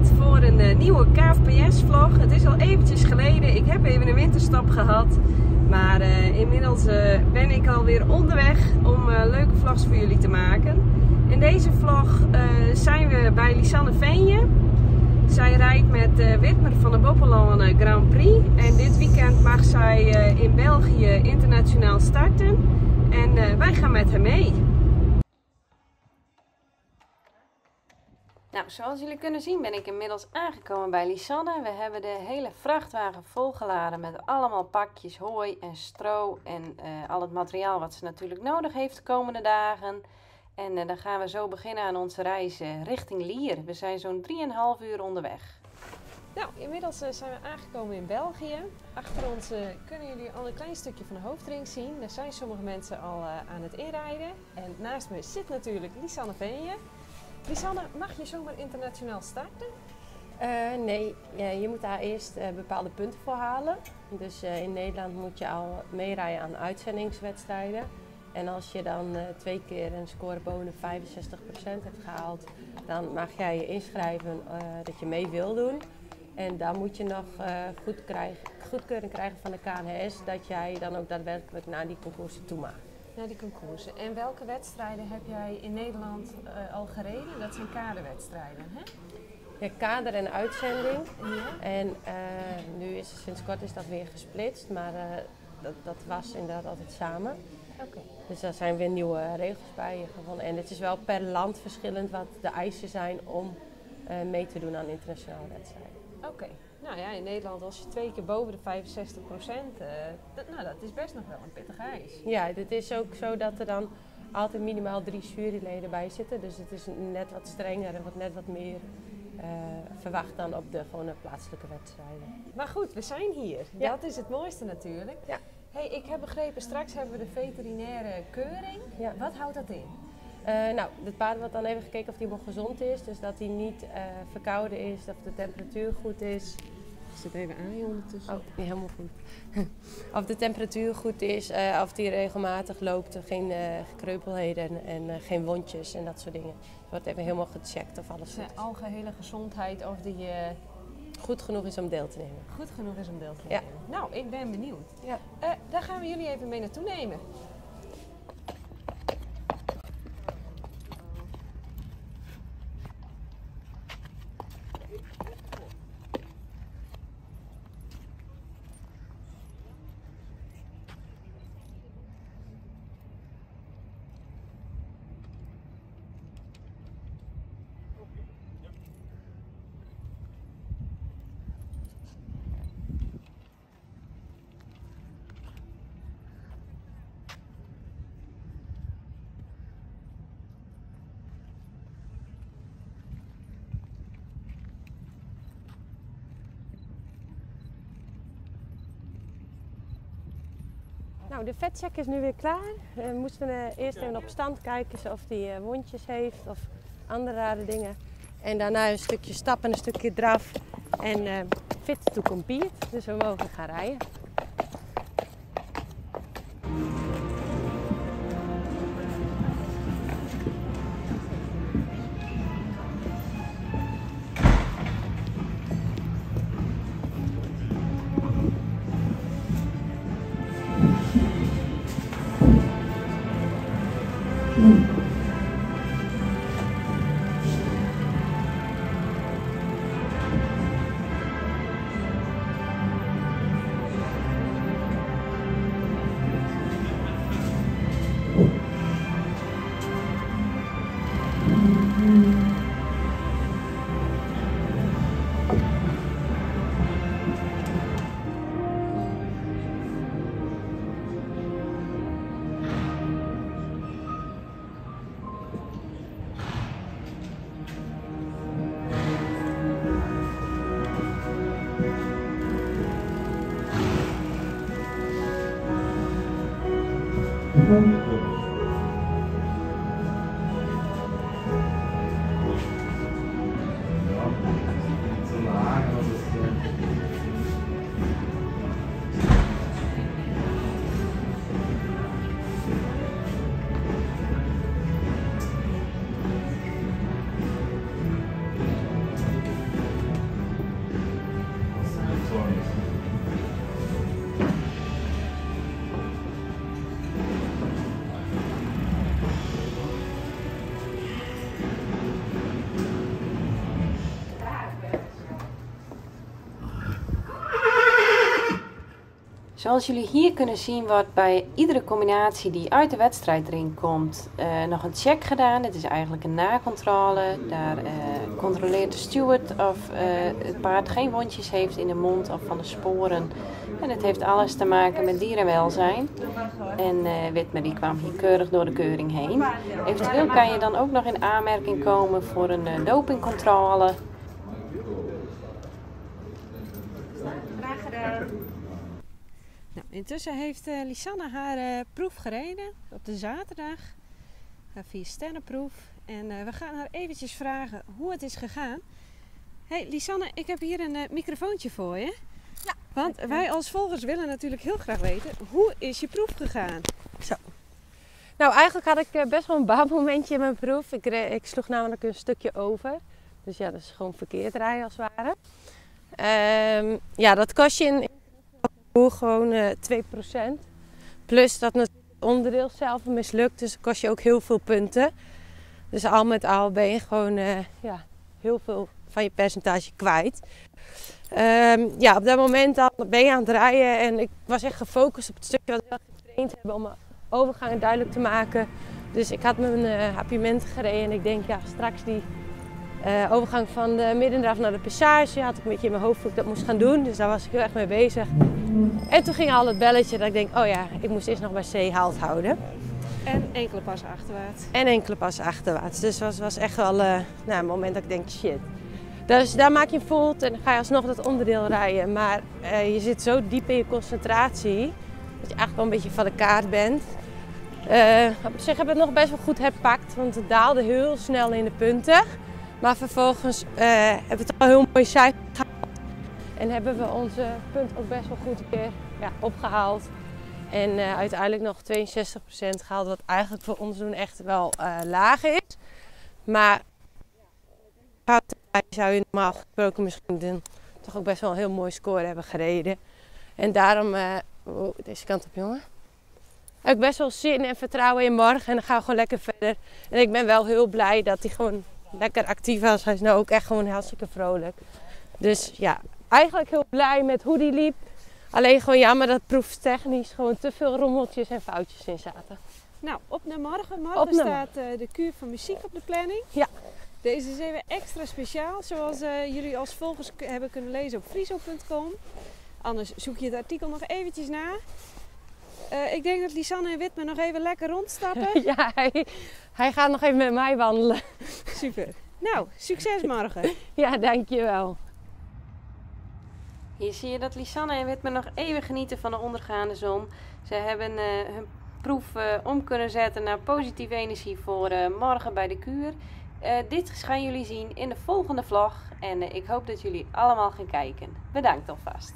tijd voor een nieuwe KFPS-vlog. Het is al eventjes geleden, ik heb even een winterstop gehad. Maar inmiddels ben ik alweer onderweg om leuke vlogs voor jullie te maken. In deze vlog zijn we bij Lisanne Veenje. Zij rijdt met Witmer van de Boppelan Grand Prix. En dit weekend mag zij in België internationaal starten. En wij gaan met haar mee. Nou, zoals jullie kunnen zien ben ik inmiddels aangekomen bij Lisanne. We hebben de hele vrachtwagen volgeladen met allemaal pakjes hooi en stro en al het materiaal wat ze natuurlijk nodig heeft de komende dagen. En dan gaan we zo beginnen aan onze reis richting Lier. We zijn zo'n 3,5 uur onderweg. Nou, inmiddels zijn we aangekomen in België. Achter ons kunnen jullie al een klein stukje van de hoofdring zien. Daar zijn sommige mensen al aan het inrijden. En naast me zit natuurlijk Lisanne Veenje. Lisanne, mag je zomaar internationaal starten? Nee, je moet daar eerst bepaalde punten voor halen. Dus in Nederland moet je al meerijden aan uitzendingswedstrijden. En als je dan 2 keer een score boven 65% hebt gehaald, dan mag jij je inschrijven dat je mee wil doen. En dan moet je nog goedkeuring krijgen van de KNHS dat jij dan ook daadwerkelijk naar die concoursen toe mag. Naar die concoursen. En welke wedstrijden heb jij in Nederland al gereden? Dat zijn kaderwedstrijden, hè? Ja, kader en uitzending. Ja. En nu is sinds kort is dat weer gesplitst, maar dat was inderdaad altijd samen. Okay. Dus daar zijn weer nieuwe regels bij gevonden. En het is wel per land verschillend wat de eisen zijn om mee te doen aan internationale wedstrijden. Oké. Nou ja, in Nederland als je 2 keer boven de 65%, dat is best nog wel een pittige eis. Ja, het is ook zo dat er dan altijd minimaal 3 juryleden bij zitten. Dus het is net wat strenger en net wat meer verwacht dan op de gewone plaatselijke wedstrijden. Maar goed, we zijn hier. Ja. Dat is het mooiste natuurlijk. Ja. Hey, ik heb begrepen, straks hebben we de veterinaire keuring. Ja. Wat houdt dat in? Nou, het paard wordt dan even gekeken of hij nog gezond is. Dus dat hij niet verkouden is, of de temperatuur goed is. Ik zit even aan je ondertussen. Oh, niet helemaal goed. Of de temperatuur goed is, of die regelmatig loopt, geen kreupelheden en geen wondjes en dat soort dingen. Het wordt even helemaal gecheckt of alles goed is. Algehele gezondheid, of die goed genoeg is om deel te nemen. Goed genoeg is om deel te nemen. Ja. Nou, ik ben benieuwd. Ja. Daar gaan we jullie even mee naartoe nemen. Nou, de vetcheck is nu weer klaar. We moesten eerst even op stand kijken of hij wondjes heeft of andere rare dingen. En daarna een stukje stap en een stukje draf en fit to compete. Dus we mogen gaan rijden. Zoals jullie hier kunnen zien wordt bij iedere combinatie die uit de wedstrijdring komt nog een check gedaan. Het is eigenlijk een nakontrole. Daar controleert de steward of het paard geen wondjes heeft in de mond of van de sporen. En het heeft alles te maken met dierenwelzijn. En Witmer die kwam hier keurig door de keuring heen. Eventueel kan je dan ook nog in aanmerking komen voor een dopingcontrole. Graag gedaan. Nou, intussen heeft Lisanne haar proef gereden op de zaterdag. Haar 4 sterrenproef. En we gaan haar eventjes vragen hoe het is gegaan. Hey Lisanne, ik heb hier een microfoontje voor je. Ja. Want wij als volgers willen natuurlijk heel graag weten, hoe is je proef gegaan? Zo. Nou, eigenlijk had ik best wel een baanmomentje in mijn proef. Ik sloeg namelijk een stukje over. Dus ja, dat is gewoon verkeerd rijden als het ware. Ja, dat kost je in gewoon 2%. Plus dat het onderdeel zelf mislukt, dus dat kost je ook heel veel punten. Dus al met al ben je gewoon ja, heel veel van je percentage kwijt. Ja, op dat moment dan ben je aan het rijden en ik was echt gefocust op het stukje wat we getraind hebben om mijn overgangen duidelijk te maken. Dus ik had mijn happimenten gereden en ik denk, ja, straks die overgang van de middendraf naar de passage had ik een beetje in mijn hoofd hoe ik dat moest gaan doen. Dus daar was ik heel erg mee bezig. En toen ging al het belletje dat ik denk, oh ja, ik moest eerst nog bij C halt houden. En enkele passen achterwaarts. En enkele passen achterwaarts. Dus het was echt wel een moment dat ik denk, shit. Dus daar maak je een volt en dan ga je alsnog dat onderdeel rijden. Maar je zit zo diep in je concentratie dat je eigenlijk wel een beetje van de kaart bent. Op zich hebben we het nog best wel goed herpakt, want het daalde heel snel in de punten. Maar vervolgens hebben we het al heel mooi cijfer gehaald. En hebben we onze punt ook best wel goed weer opgehaald. En uiteindelijk nog 62% gehaald, wat eigenlijk voor ons doen echt wel laag is. Maar zou je normaal gesproken misschien toch ook best wel een heel mooi score hebben gereden. En daarom, deze kant op jongen, heb ik best wel zin en vertrouwen in morgen. En dan gaan we gewoon lekker verder. En ik ben wel heel blij dat hij gewoon lekker actief was. Hij is nou ook echt gewoon hartstikke vrolijk. Dus ja, eigenlijk heel blij met hoe die liep. Alleen gewoon jammer dat proeftechnisch gewoon te veel rommeltjes en foutjes in zaten. Nou, op naar morgen. Morgen staat de kuur van muziek op de planning. Ja. Deze is even extra speciaal, zoals jullie als volgers hebben kunnen lezen op frizo.com. Anders zoek je het artikel nog eventjes na. Ik denk dat Lisanne en Witmer nog even lekker rondstappen. Ja, hij gaat nog even met mij wandelen. Super. Nou, succes morgen. Ja, dankjewel. Hier zie je dat Lisanne en Witmer nog even genieten van de ondergaande zon. Ze hebben hun proef om kunnen zetten naar positieve energie voor morgen bij de kuur. Dit gaan jullie zien in de volgende vlog en ik hoop dat jullie allemaal gaan kijken. Bedankt alvast.